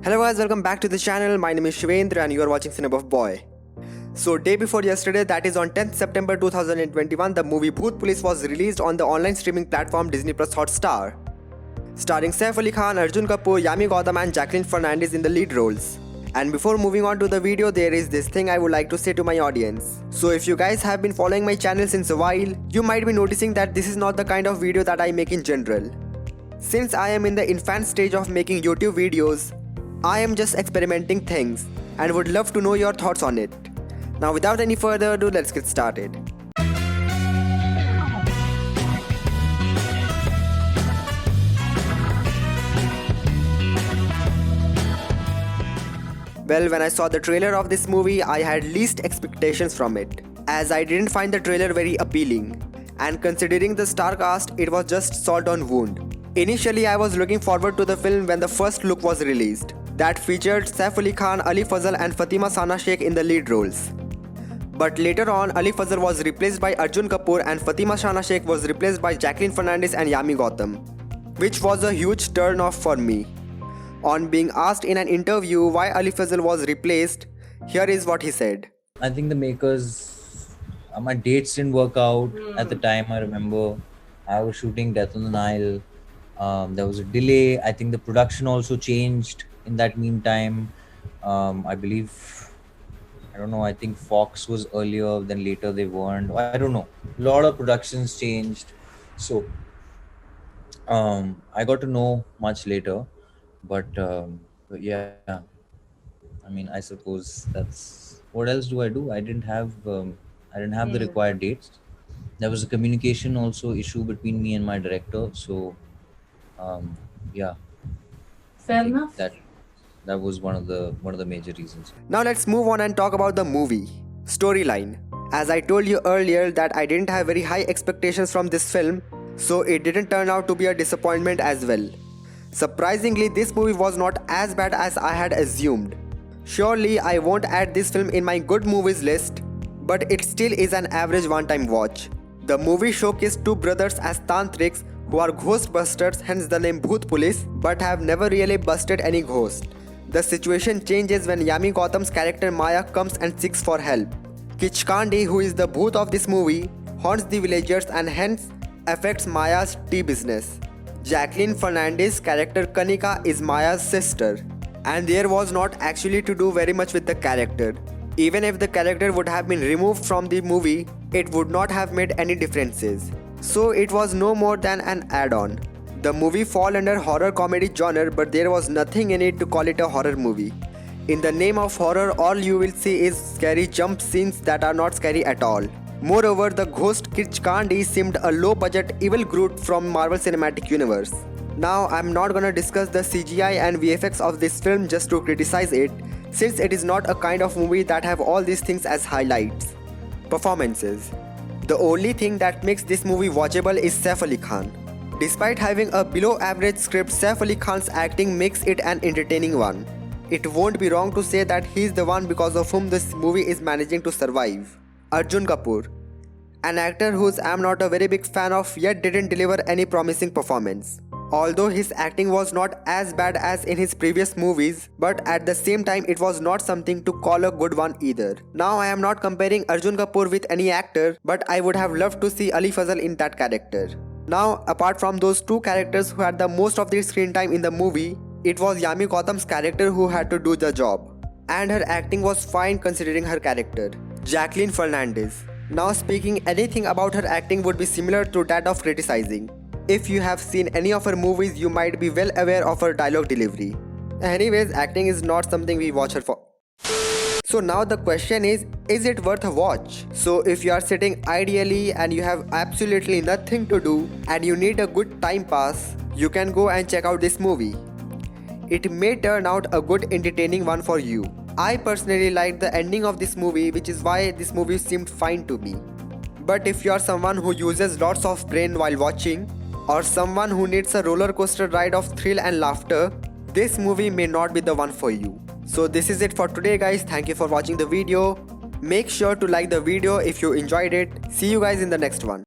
Hello guys, welcome back to the channel. My name is Shivendra and you are watching Cinebuff Boy. So day before yesterday, that is on 10th September 2021, the movie Bhoot Police was released on the online streaming platform Disney Plus Hotstar. Starring Saif Ali Khan, Arjun Kapoor, Yami, Gautam and Jacqueline Fernandez in the lead roles. And before moving on to the video, there is this thing I would like to say to my audience. So if you guys have been following my channel since a while, you might be noticing that this is not the kind of video that I make in general. Since I am in the infant stage of making YouTube videos, I am just experimenting things and would love to know your thoughts on it. Now without any further ado, let's get started. Well, when I saw the trailer of this movie, I had least expectations from it, as I didn't find the trailer very appealing, and considering the star cast, it was just salt on wound. Initially, I was looking forward to the film when the first look was released, that featured Saif Ali Khan, Ali Fazal and Fatima Sana Sheikh in the lead roles. But later on, Ali Fazal was replaced by Arjun Kapoor and Fatima Sana Sheikh was replaced by Jacqueline Fernandez and Yami Gautam, which was a huge turn off for me. On being asked in an interview why Ali Fazal was replaced, here is what he said. I think the makers, my dates didn't work out at the time. I remember I was shooting Death on the Nile. There was a delay. I think the production also changed in that meantime. I believe, I don't know, I think Fox was earlier, then later they weren't. I don't know. A lot of productions changed. So I got to know much later. But yeah, I mean, I suppose that's what else do I do? I didn't have the required dates. There was a communication also issue between me and my director. So yeah, Fair enough. That was one of the major reasons. Now let's move on and talk about the movie. Storyline. As I told you earlier that I didn't have very high expectations from this film, so it didn't turn out to be a disappointment as well. Surprisingly, this movie was not as bad as I had assumed. Surely, I won't add this film in my good movies list, but it still is an average one-time watch. The movie showcased two brothers as tantrics who are ghostbusters, hence the name Bhoot Police, but have never really busted any ghost. The situation changes when Yami Gautam's character Maya comes and seeks for help. Kichkandi, who is the Bhoot of this movie, haunts the villagers and hence affects Maya's tea business. Jacqueline Fernandez's character Kanika is Maya's sister, and there was not actually to do very much with the character. Even if the character would have been removed from the movie, it would not have made any differences. So it was no more than an add-on. The movie fall under horror comedy genre, but there was nothing in it to call it a horror movie. In the name of horror, all you will see is scary jump scenes that are not scary at all. Moreover, the ghost Kichkandi seemed a low-budget evil Groot from Marvel Cinematic Universe. Now, I'm not gonna discuss the CGI and VFX of this film just to criticize it, since it is not a kind of movie that have all these things as highlights. Performances. The only thing that makes this movie watchable is Saif Ali Khan. Despite having a below-average script, Saif Ali Khan's acting makes it an entertaining one. It won't be wrong to say that he's the one because of whom this movie is managing to survive. Arjun Kapoor, an actor whose I'm not a very big fan of yet didn't deliver any promising performance. Although his acting was not as bad as in his previous movies, but at the same time it was not something to call a good one either. Now I am not comparing Arjun Kapoor with any actor, but I would have loved to see Ali Fazal in that character. Now apart from those two characters who had the most of their screen time in the movie, it was Yami Gautam's character who had to do the job. And her acting was fine considering her character. Jacqueline Fernandez. Now speaking anything about her acting would be similar to that of criticizing. If you have seen any of her movies, you might be well aware of her dialogue delivery. Anyways, acting is not something we watch her for. So now the question is it worth a watch? So if you are sitting ideally and you have absolutely nothing to do and you need a good time pass, you can go and check out this movie. It may turn out a good entertaining one for you. I personally liked the ending of this movie, which is why this movie seemed fine to me. But if you are someone who uses lots of brain while watching, or someone who needs a roller coaster ride of thrill and laughter, this movie may not be the one for you. So this is it for today guys, thank you for watching the video. Make sure to like the video if you enjoyed it. See you guys in the next one.